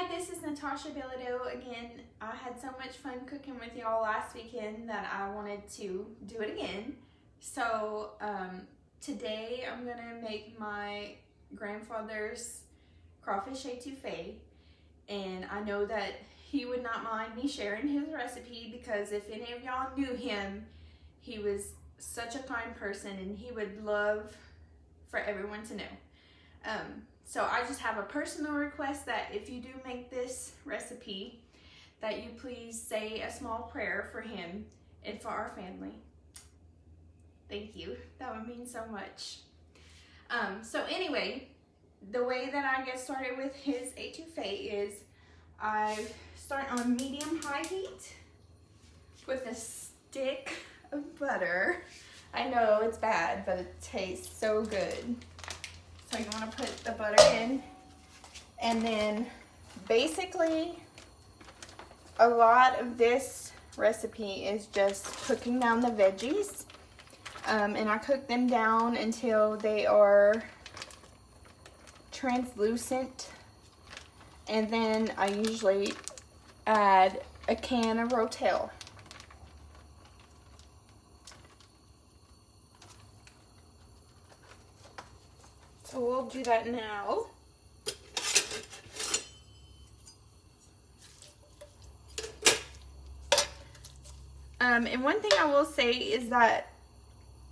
Hi, this is Natasha Bilodeau again. I had so much fun cooking with y'all last weekend that I wanted to do it again. So today I'm gonna make my grandfather's crawfish etouffee, and I know that he would not mind me sharing his recipe because if any of y'all knew him, he was such a kind person and he would love for everyone to know. So I just have a personal request that if you do make this recipe, that you please say a small prayer for him and for our family. Thank you. That would mean so much. So anyway, the way that I get started with his etouffee is I start on medium-high heat with a stick of butter. I know it's bad, but it tastes so good. So you want to put the butter in, and then basically a lot of this recipe is just cooking down the veggies, and I cook them down until they are translucent, and then I usually add a can of Rotel. So we'll do that now. And one thing I will say is that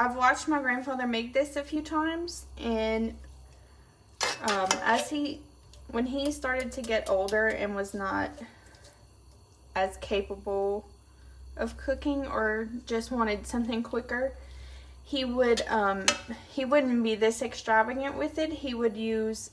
I've watched my grandfather make this a few times, and when he started to get older and was not as capable of cooking or just wanted something quicker, he wouldn't be this extravagant with it. He would use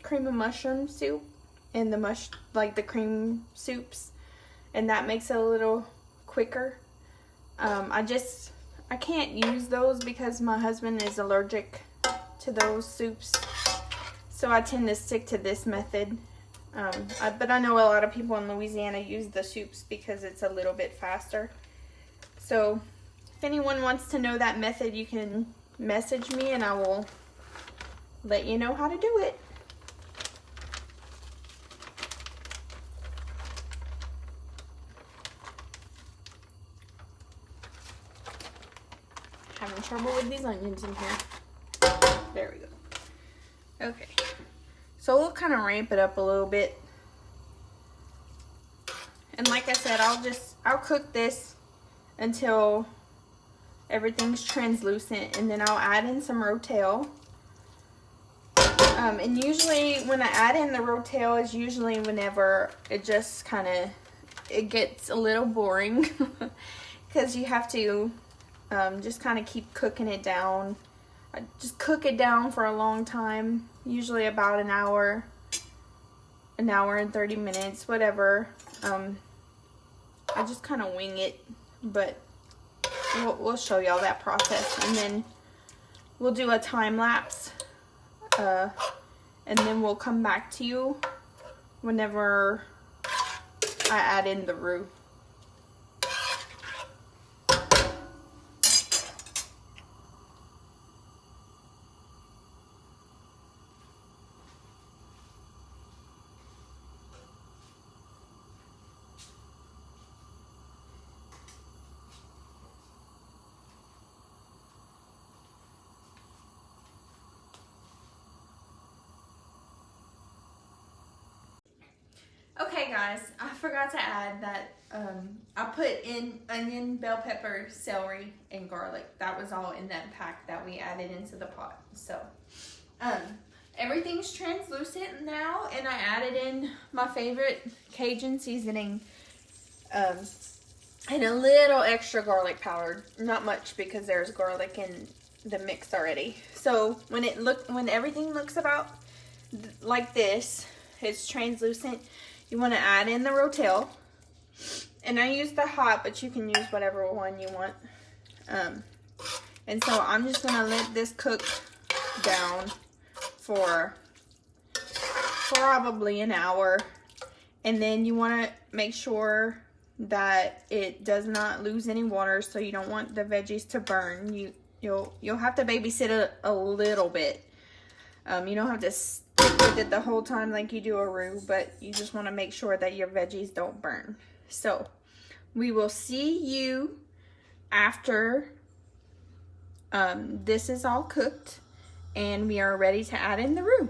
cream of mushroom soup and the cream soups, and that makes it a little quicker. I can't use those because my husband is allergic to those soups, so I tend to stick to this method. But I know a lot of people in Louisiana use the soups because it's a little bit faster. So if anyone wants to know that method, you can message me and I will let you know how to do it. Having trouble with these onions in here. There we go. Okay. So we'll kind of ramp it up a little bit. And like I said, I'll cook this until everything's translucent, and then I'll add in some Rotel. And usually when I add in the Rotel is usually whenever it just it gets a little boring because you have to just kind of keep cooking it down. I just cook it down for a long time, usually about an hour and 30 minutes, whatever. I just kind of wing it, but we'll show y'all that process, and then we'll do a time lapse, and then we'll come back to you whenever I add in the roux. Okay guys, I forgot to add that I put in onion, bell pepper, celery, and garlic. That was all in that pack that we added into the pot. So everything's translucent now, and I added in my favorite Cajun seasoning and a little extra garlic powder. Not much because there's garlic in the mix already. So when everything looks about like this, it's translucent, you want to add in the Rotel, and I use the hot, but you can use whatever one you want. And so I'm just gonna let this cook down for probably an hour, and then you want to make sure that it does not lose any water, so you don't want the veggies to burn. You'll have to babysit it a little bit. You don't have to stick with it the whole time like you do a roux, but you just want to make sure that your veggies don't burn. So we will see you after this is all cooked and we are ready to add in the roux.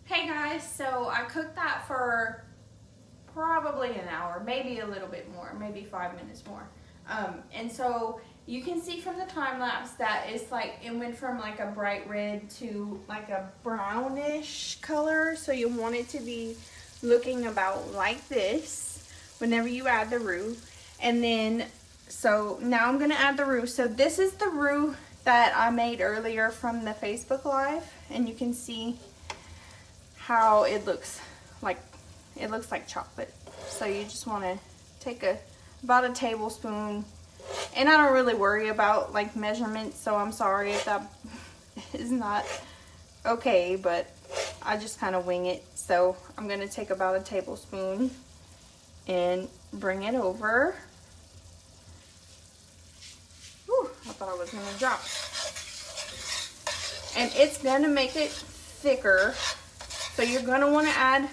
Hey guys, so I cooked that for probably an hour, maybe a little bit more, maybe 5 minutes more. And so you can see from the time lapse that it's like it went from like a bright red to like a brownish color. So you want it to be looking about like this whenever you add the roux. And then, so now I'm gonna add the roux. So this is the roux that I made earlier from the Facebook Live, and you can see how it looks like chocolate. So you just want to take about a tablespoon, and I don't really worry about like measurements, so I'm sorry if that is not okay, but I just kind of wing it. So I'm going to take about a tablespoon and bring it over. Whew, I thought I was going to drop. And it's going to make it thicker. So you're going to want to add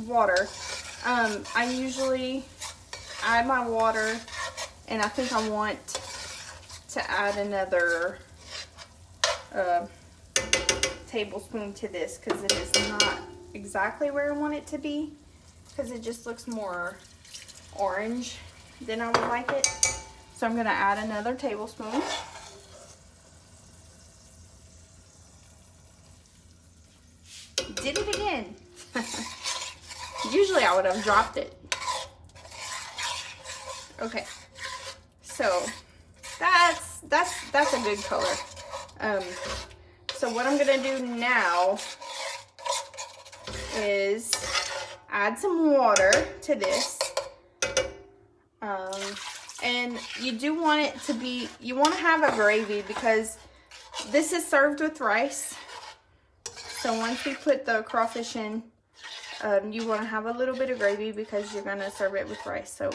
water. I usually add my water, and I think I want to add another tablespoon to this because it is not exactly where I want it to be, because it just looks more orange than I would like it. So I'm going to add another tablespoon. Did it again. Usually I I would have dropped it. Okay, so that's a good color. So what I'm gonna do now is add some water to this. And you do want it to be, you want to have a gravy because this is served with rice. So once we put the crawfish in, you want to have a little bit of gravy because you're going to serve it with rice. So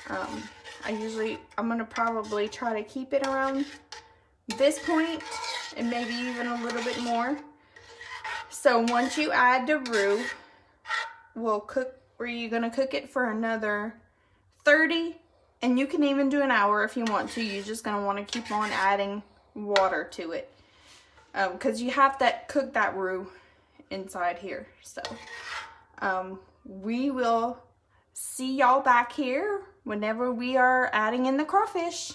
I'm going to probably try to keep it around this point and maybe even a little bit more. So once you add the roux, you're going to cook it for another 30, and you can even do an hour if you want to. You're just going to want to keep on adding water to it because you have to cook that roux inside here. So we will see y'all back here whenever we are adding in the crawfish.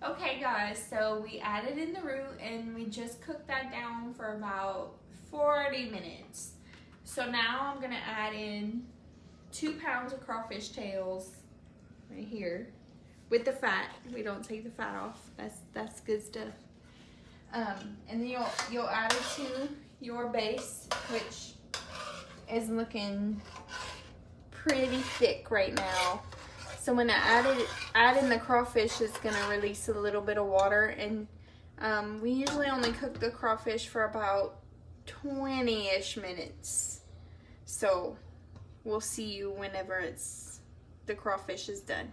Okay guys, so we added in the roux and we just cooked that down for about 40 minutes. So now I'm gonna add in 2 pounds of crawfish tails right here with the fat. We don't take the fat off. That's good stuff. And then you'll add it to your base, which is looking pretty thick right now. So when I add in the crawfish, it's gonna release a little bit of water, and we usually only cook the crawfish for about 20-ish minutes. So we'll see you whenever the crawfish is done.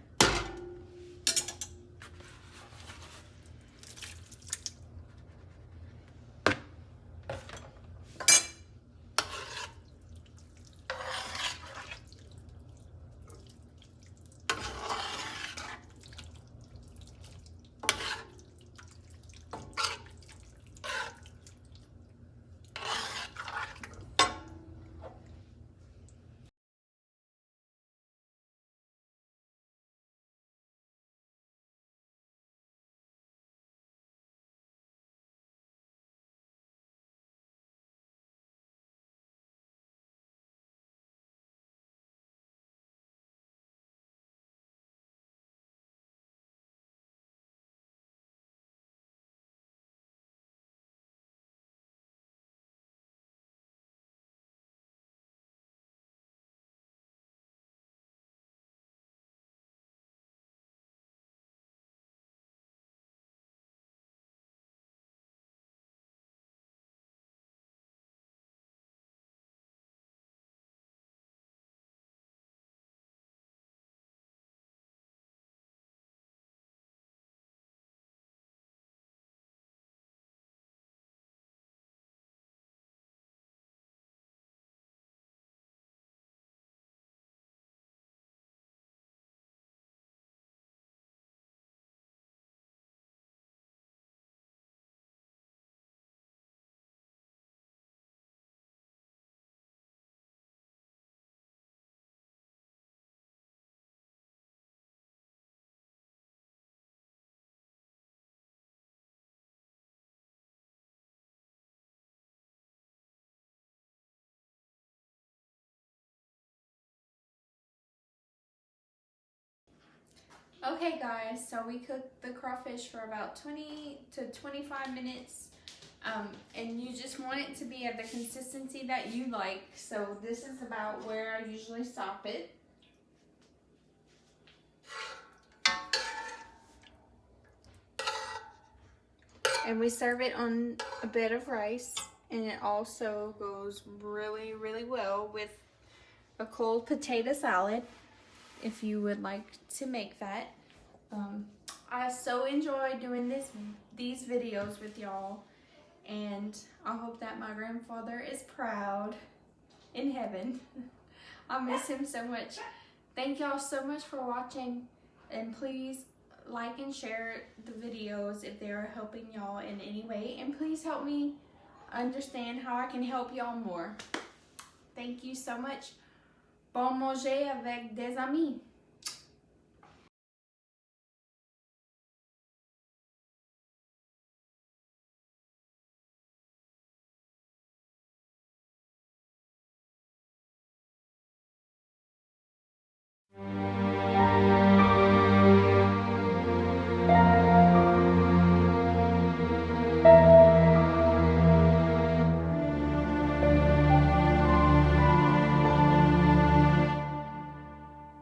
Okay guys, so we cooked the crawfish for about 20 to 25 minutes. And you just want it to be at the consistency that you like. So this is about where I usually stop it. And we serve it on a bed of rice. And it also goes really, really well with a cold potato salad, if you would like to make that. I so enjoy doing these videos with y'all. And I hope that my grandfather is proud in heaven. I miss him so much. Thank y'all so much for watching. And please like and share the videos if they are helping y'all in any way. And please help me understand how I can help y'all more. Thank you so much. Bon manger avec des amis.